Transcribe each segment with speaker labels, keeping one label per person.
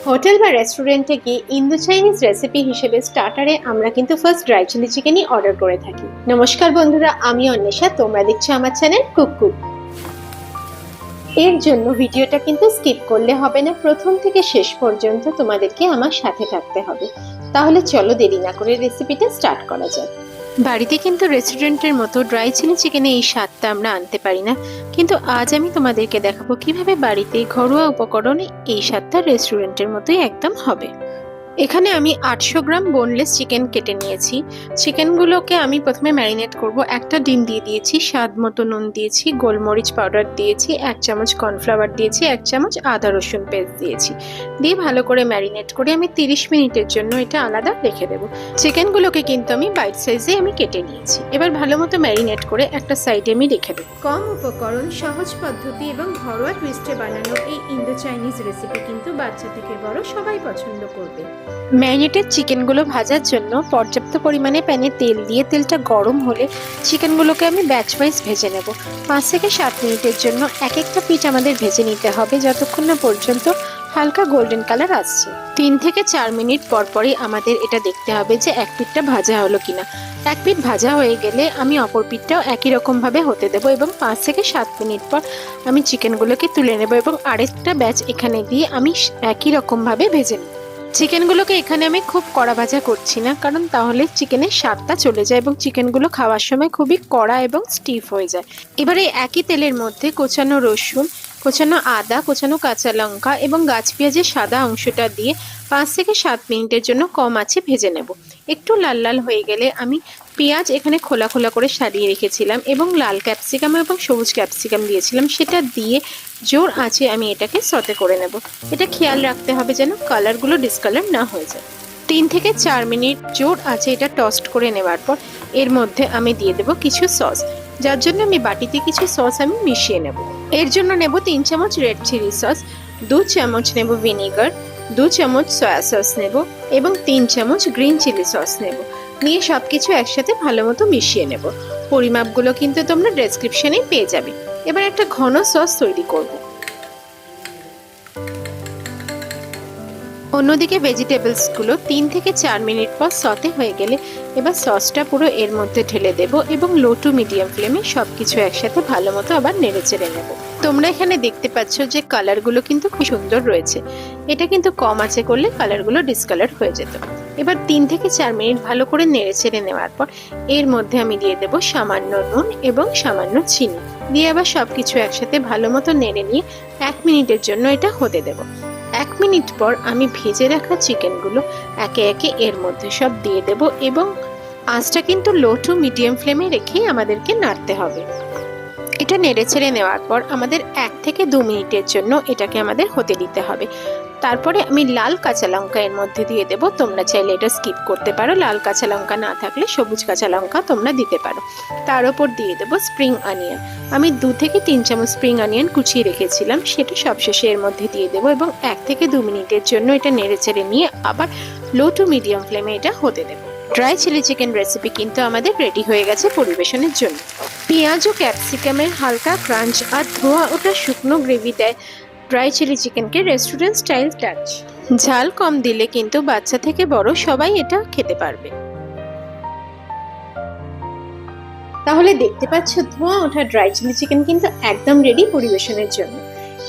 Speaker 1: Hotel বা রেস্টুরেন্টে গিয়ে ইন্দো চাইনিজ রেসিপি হিসেবে স্টার্টারে আমরা কিন্তু ফার্স্ট ড্রাই চিলি চিকেনই অর্ডার করে থাকি। নমস্কার বন্ধুরা, আমি অন্বেষা, তোমরা দেখছো আমার চ্যানেল কুক। এর জন্য ভিডিওটা কিন্তু স্কিপ করলে হবে না, প্রথম থেকে শেষ পর্যন্ত তোমাদেরকে আমার সাথে থাকতে হবে। তাহলে চলো দেরি না করে রেসিপিটা স্টার্ট করা যাক। বাড়িতে কিন্তু রেস্টুরেন্টের মতো ড্রাই চিলি চিকেনে এই স্বাদটা আমরা আনতে পারি না, কিন্তু আজ আমি তোমাদেরকে দেখাবো কিভাবে বাড়িতে ঘরোয়া উপকরণে এই স্বাদটা রেস্টুরেন্টের মতোই একদম হবে। এখানে আমি 800 গ্রাম বোনলেস চিকেন কেটে নিয়েছি। চিকেনগুলোকে আমি প্রথমে ম্যারিনেট করব। একটা ডিম দিয়ে দিয়েছি, স্বাদ মতো নুন দিয়েছি, গোলমরিচ পাউডার দিয়েছি, 1 চামচ কর্নফ্লাওয়ার দিয়েছি, 1 চামচ আদা রসুন পেস্ট দিয়েছি। দিয়ে ভালো করে ম্যারিনেট করে আমি 30 মিনিটের জন্য এটা আলাদা রেখে দেবো। চিকেনগুলোকে কিন্তু আমি বাইট সাইজে আমি কেটে নিয়েছি। এবার ভালো মতো ম্যারিনেট করে একটা সাইডে আমি রেখে দেবো। কম উপকরণ, সহজ পদ্ধতি এবং ঘরোয়া টুইস্টে বানানো এই ইন্দো চাইনিজ রেসিপি কিন্তু বাচ্চা থেকে বড় সবাই পছন্দ করবে। ম্যারিনেটেড চিকেনগুলো ভাজার জন্য পর্যাপ্ত পরিমাণে প্যানে তেল দিয়ে তেলটা গরম হলে চিকেনগুলোকে আমি ব্যাচ ওয়াইজ ভেজে নেব। 5 থেকে 7 মিনিটের জন্য এক একটা পিঠ আমাদের ভেজে নিতে হবে, যতক্ষণ না পর্যন্ত হালকা গোল্ডেন কালার আসছে। 3 থেকে 4 মিনিট পর পরই আমাদের এটা দেখতে হবে যে এক পিঠটা ভাজা হলো কিনা। এক পিঠ ভাজা হয়ে গেলে আমি অপর পিঠটাও একই রকম ভাবে হতে দেবো এবং 5 থেকে 7 মিনিট পর আমি চিকেনগুলোকে তুলে নেব এবং আরেকটা ব্যাচ এখানে দিয়ে আমি একই রকম ভাবে ভেজে নেব। চিকেনগুলোকে এখানে আমি খুব কড়া ভাজা করছি না, কারণ তাহলে চিকেনের স্বাদটা চলে যায় এবং চিকেনগুলো খাওয়ার সময় খুবই কড়া এবং স্টিফ হয়ে যায়। এবারে একই তেলের মধ্যে কোচানো রসুন, কোচানো আদা, কোচানো কাঁচা লঙ্কা এবং গাছ পেঁয়াজের সাদা অংশটা দিয়ে 5 থেকে 7 মিনিটের জন্য কম আঁচে ভেজে নেব। একটু লাল লাল হয়ে গেলে আমি পেঁয়াজ এখানে খোলা খোলা করে সারিয়ে রেখেছিলাম এবং লাল ক্যাপসিকাম এবং সবুজ ক্যাপসিকাম দিয়েছিলাম, সেটা দিয়ে জোর আঁচে আমি এটাকে সতে করে নেব। এটা খেয়াল রাখতে হবে যেন কালারগুলো ডিসকালার না হয়ে যায়। 3 থেকে 4 মিনিট জোর আঁচে এটা টস্ট করে নেওয়ার পর এর মধ্যে আমি দিয়ে দেব কিছু সস, যার জন্য আমি বাটিতে কিছু সস আমি মিশিয়ে নেব। এর জন্য নেব 3 চামচ রেড চিলি সস, 2 চামচ নেব ভিনেগার, 2 চামচ সয়া সস নেব এবং 3 চামচ গ্রিন চিলি সস নেব। নিয়ে সবকিছু একসাথে ভালো মতো মিশিয়ে নেব। পরিমাপগুলো কিন্তু তোমরা ডেসক্রিপশনেই পেয়ে যাবে। এবার একটা ঘন সস তৈরি করব। অন্যদিকে ভেজিটেবলসগুলো 3 থেকে 4 মিনিট পর সতে হয়ে গেলে এবার সসটা পুরো এর মধ্যে ঢেলে দেব এবং লো টু মিডিয়াম ফ্লেমে সবকিছু একসাথে ভালো মতো আবার নেড়ে চেড়ে নেব। তোমরা এখানে দেখতে পাচ্ছ যে কালারগুলো কিন্তু খুব সুন্দর রয়েছে। এটা কিন্তু কম আঁচে করলে কালারগুলো ডিসকালার হয়ে যেত। এবার 3 থেকে 4 মিনিট ভালো করে নেড়ে চেড়ে নেওয়ার পর এর মধ্যে আমি দিয়ে দেব সামান্য নুন এবং সামান্য চিনি, দিয়ে আবার সবকিছু একসাথে ভালো মতো নেড়ে নিয়ে 1 মিনিটের জন্য এটা হতে দেব। 1 মিনিট পর আমি ভেজে রাখা চিকেনগুলো একে একে এর মধ্যে সব দিয়ে দেব এবং আঁচটা কিন্তু লো টু মিডিয়াম ফ্লেমে রেখেই আমাদেরকে নাড়তে হবে। এটা নেড়ে ছেড়ে নেওয়ার পর আমাদের 1 থেকে 2 মিনিটের জন্য এটাকে আমাদের হতে দিতে হবে। তারপরে আমি লাল কাঁচা লঙ্কা এর মধ্যে দিয়ে দেব। তোমরা চাইলে এটা স্কিপ করতে পারো, লাল কাঁচা লঙ্কা না থাকলে সবুজ কাঁচা লঙ্কা তোমরা দিতে পারো। তার উপর দিয়ে দেব স্প্রিং অনিয়ন। আমি 2 থেকে 3 চামচ স্প্রিং অনিয়ন কুচিয়ে রেখেছিলাম, সেটা সবশেষে এর মধ্যে দিয়ে দেবো এবং 1 থেকে 2 মিনিটের জন্য এটা নেড়ে চেড়ে নিয়ে আবার লো টু মিডিয়াম ফ্লেমে এটা হতে দেবো। ড্রাই চিলি চিকেন রেসিপি কিন্তু আমাদের রেডি হয়ে গেছে পরিবেশনের জন্য। পেঁয়াজ ও ক্যাপসিকামের হালকা ক্রাঞ্চ আর ধোয়া ওটা শুকনো গ্রেভি দেয় ড্রাই চিলি চিকেনকে রেস্টুরেন্ট স্টাইল টাচ। ঝাল কম দিলে কিন্তু বাচ্চা থেকে বড় সবাই এটা খেতে পারবে। তাহলে দেখতে পাচ্ছ ধোঁয়া ওঠা ড্রাই চিলি চিকেন কিন্তু একদম রেডি পরিবেশনের জন্য।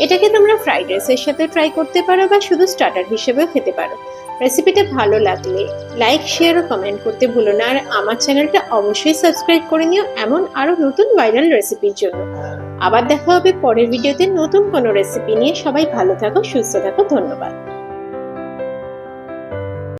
Speaker 1: এটাকে তোমরা ফ্রাইড রাইসের সাথে ট্রাই করতে পারো বা শুধু স্টার্টার হিসেবেও খেতে পারো। রেসিপিটা ভালো লাগলে লাইক, শেয়ার ও কমেন্ট করতে ভুলো না, আর আমার চ্যানেলটা অবশ্যই সাবস্ক্রাইব করে নিও এমন আরো নতুন ভাইরাল রেসিপির জন্য। আবার দেখা হবে পরের ভিডিওতে নতুন কোনো রেসিপি নিয়ে। সবাই ভালো থাকো, সুস্থ থাকো, ধন্যবাদ।